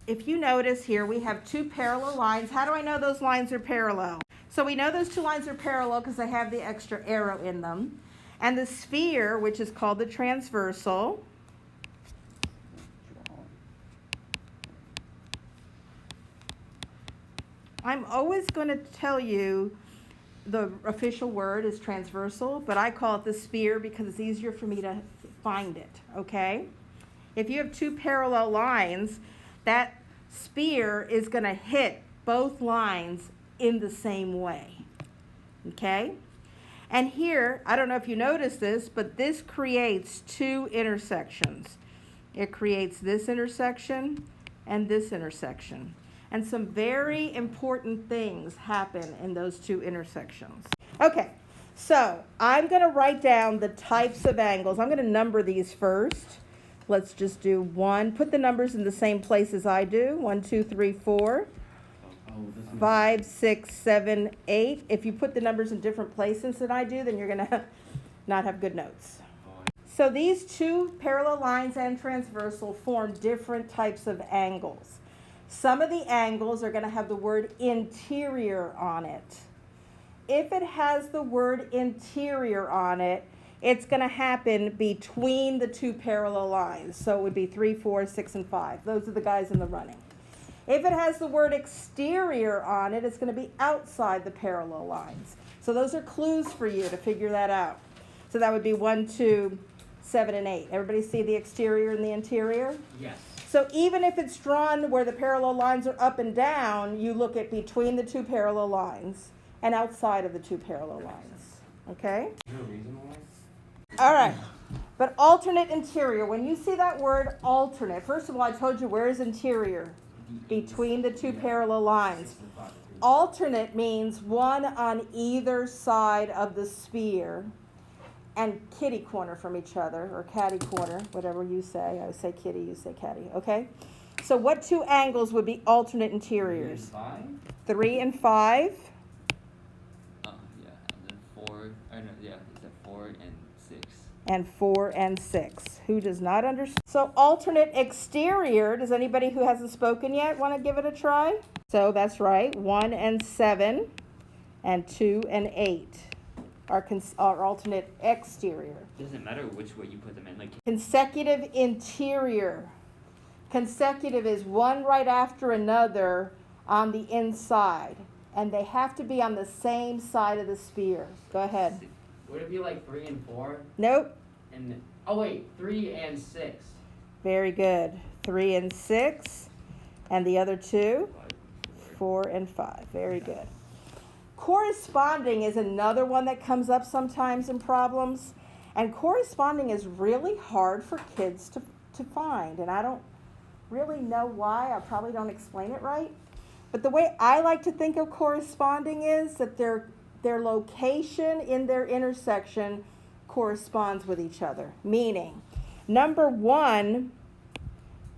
If you notice here, we have two parallel lines. How do I know those lines are parallel? So we know those two lines are parallel because they have the extra arrow in them. And the sphere, which is called the transversal, I'm always going to tell you the official word is transversal, but I call it the sphere because it's easier for me to find it, okay? If you have two parallel lines, that sphere is going to hit both lines in the same way, okay? And here, I don't know if you noticed this, but this creates two intersections. It creates this intersection and this intersection. And some very important things happen in those two intersections. Okay, so I'm going to write down the types of angles. I'm going to number these first. Let's just do one. Put the numbers in the same place as I do. 1, 2, 3, 4, 5, 6, 7, 8. If you put the numbers in different places than I do, then you're going to not have good notes. So these two parallel lines and transversal form different types of angles. Some of the angles are going to have the word interior on it. If it has the word interior on it, it's going to happen between the two parallel lines. So it would be 3, 4, 6, and 5. Those are the guys in the running. If it has the word exterior on it, it's going to be outside the parallel lines. So those are clues for you to figure that out. So that would be 1, 2, 7, and 8. Everybody see the exterior and the interior? Yes. So even if it's drawn where the parallel lines are up and down, you look at between the two parallel lines and outside of the two parallel lines. Okay? Is there a reason why? All right. But alternate interior, when you see that word alternate, first of all, I told you where is interior? Between the two parallel lines. Alternate means one on either side of the sphere and kitty corner from each other, or catty corner, whatever you say. I say kitty, you say catty, okay? So what two angles would be alternate interiors? 3 and 5. Yeah, and then 4, or no, yeah, it's at 4 and 6. And 4 and 6. Who does not understand? So alternate exterior, does anybody who hasn't spoken yet want to give it a try? So that's right, 1 and 7, and 2 and 8. Our alternate exterior. Doesn't matter which way you put them in. Like Consecutive interior. Consecutive is one right after another on the inside. And they have to be on the same side of the sphere. Go ahead. Would it be like 3 and 4? Nope. And oh wait, 3 and 6. Very good. 3 and 6. And the other two? 4 and 5. Very good. Corresponding is another one that comes up sometimes in problems. And corresponding is really hard for kids to find. And I don't really know why. I probably don't explain it right. But the way I like to think of corresponding is that their location in their intersection corresponds with each other. Meaning, number 1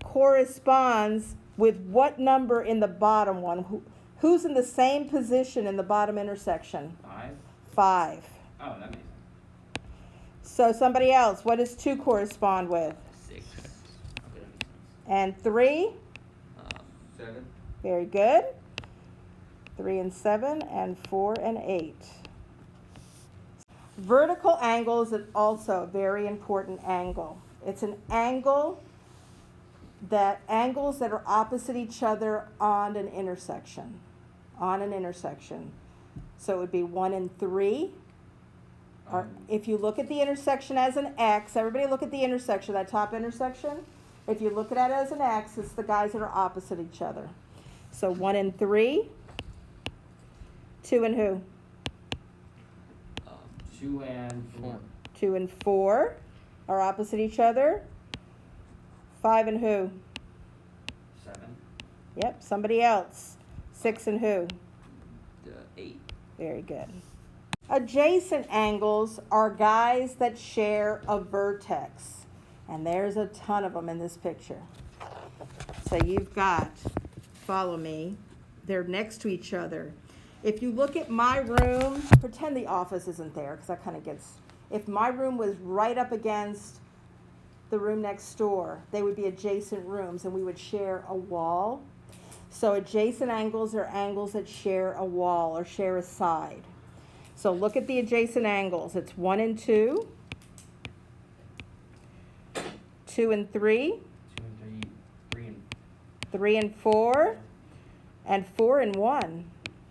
corresponds with what number in the bottom one? Who's in the same position in the bottom intersection? 5. 5. Oh, that makes sense. So somebody else, what does 2 correspond with? 6. Okay, that makes sense. And 3? 7. Very good. 3 and 7, and 4 and 8. Vertical angle is also a very important angle. It's an angle angles that are opposite each other on an intersection. So it would be 1 and 3. Or if you look at the intersection as an X, everybody look at the intersection, that top intersection. If you look at it as an X, it's the guys that are opposite each other. So 1 and 3. 2 and who? 2 and 4. 2 and 4 are opposite each other. 5 and who? 7. Yep, somebody else. 6 and who? 8. Very good. Adjacent angles are guys that share a vertex. And there's a ton of them in this picture. So you've got, follow me, they're next to each other. If you look at my room, pretend the office isn't there because that kind of gets, if my room was right up against the room next door. They would be adjacent rooms and we would share a wall. So adjacent angles are angles that share a wall or share a side. So look at the adjacent angles. It's 1 and 2, 2 and 3, 2 and 3, 3 and 4, and 4 and 1.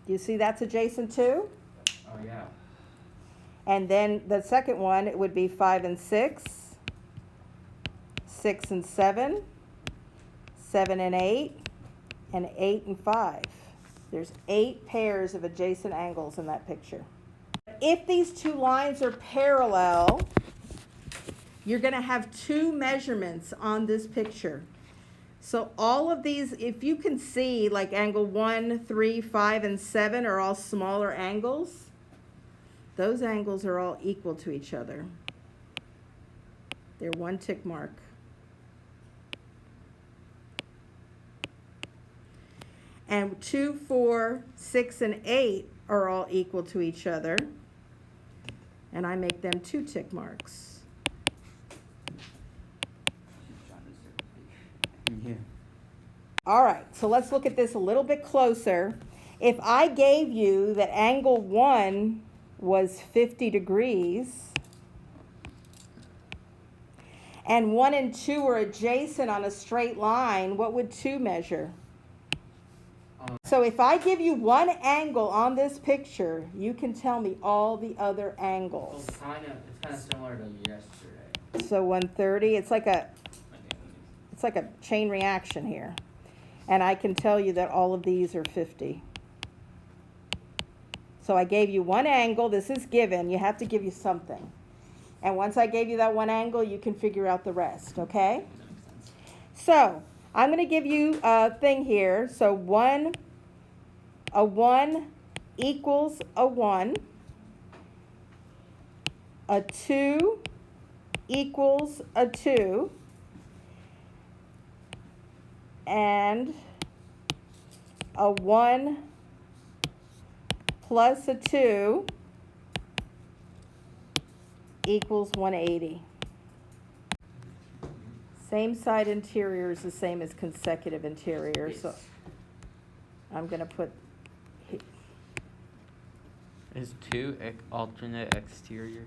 Do you see that's adjacent too? oh yeah. And then the second one, it would be 5 and 6, 6 and 7, 7 and 8, and 8 and 5. There's 8 pairs of adjacent angles in that picture. If these two lines are parallel, you're going to have 2 measurements on this picture. So all of these, if you can see, like angle 1, 3, 5, and 7 are all smaller angles. Those angles are all equal to each other. They're 1 tick mark. And 2, 4, 6, and 8 are all equal to each other. And I make them 2 tick marks. Yeah. All right, so let's look at this a little bit closer. If I gave you that angle 1 was 50 degrees, and 1 and 2 are adjacent on a straight line, what would 2 measure? So if I give you one angle on this picture, you can tell me all the other angles. It's kind of similar to yesterday. So 130, it's like a chain reaction here. And I can tell you that all of these are 50. So I gave you one angle. This is given. You have to give you something. And once I gave you that one angle, you can figure out the rest, okay? That makes sense. So I'm going to give you a thing here. So a 1 equals a 1. A 2 equals a 2. And a 1 plus a 2 equals 180. Same side interior is the same as consecutive interior, so Yes. I'm going to put, Is 2 alternate exterior?